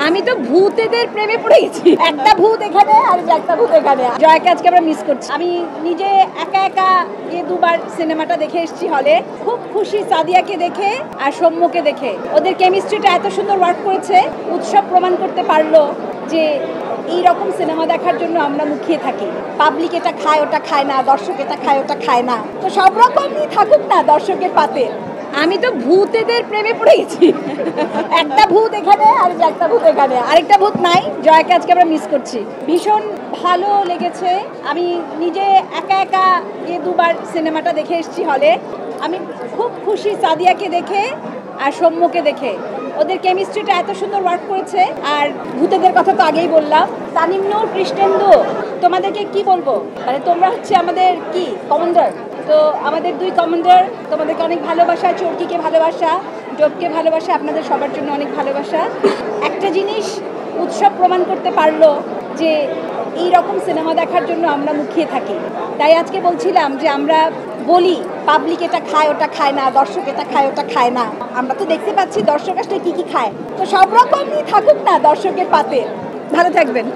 আমি তো ভূতেদের প্রেমে পড়ে গেছি। একটা ভূত এখানে আর একটা ভূত এখানে। জয়কে আজকে আমরা মিস করছি। আমি নিজে একা একা দুবার সিনেমাটা দেখে এসেছি হলে। খুব খুশি সাদিয়াকে দেখে আর সৌম্যকে দেখে। ওদের কেমিস্ট্রিটা এত সুন্দর ওয়ার্ক করেছে। উৎসব প্রমাণ করতে পারলো যে এই রকম সিনেমা দেখার জন্য আমরা মুখিয়ে থাকি। পাবলিক এটা খায় ওটা খায় না, দর্শক এটা খায় ওটা খায় না, তো সব রকমই থাকুক না দর্শকের পাতে। আমি তো ভূতেদের প্রেমে পড়ে গেছি। একটা ভূত এখানে আর একটা ভূত এখানে, আরেকটা ভূত নাই। জয়কে আজকে আমরা মিস করছি। ভীষণ ভালো লেগেছে। আমি নিজে একা একা দুবার সিনেমাটা দেখে এসেছি হলে। আমি খুব খুশি সাদিয়াকে দেখে আর সৌম্যকে দেখে। ওদের কেমিস্ট্রিটা এত সুন্দর ওয়ার্ক করেছে। আর ভূতেদের কথা তো আগেই বললাম। তানিম্নু, কৃষ্ণেন্দু, তোমাদেরকে কি বলবো, মানে তোমরা হচ্ছে আমাদের কি কমান্ডার। তো আমাদের দুই কমান্ডার, তোমাদেরকে অনেক ভালোবাসা। চরকিকে ভালোবাসা, ডোবকে ভালোবাসা, আপনাদের সবার জন্য অনেক ভালোবাসা। একটা জিনিস উৎসব প্রমাণ করতে পারলো যে এই রকম সিনেমা দেখার জন্য আমরা মুখিয়ে থাকি। তাই আজকে বলছিলাম যে আমরা বলি পাবলিক এটা খায় ওটা খায় না, দর্শক এটা খায় ওটা খায় না। আমরা তো দেখতে পাচ্ছি দর্শক আসলে কি কি খায়, তো সব রকমই থাকুক না দর্শকের পাতে। ভালো থাকবেন।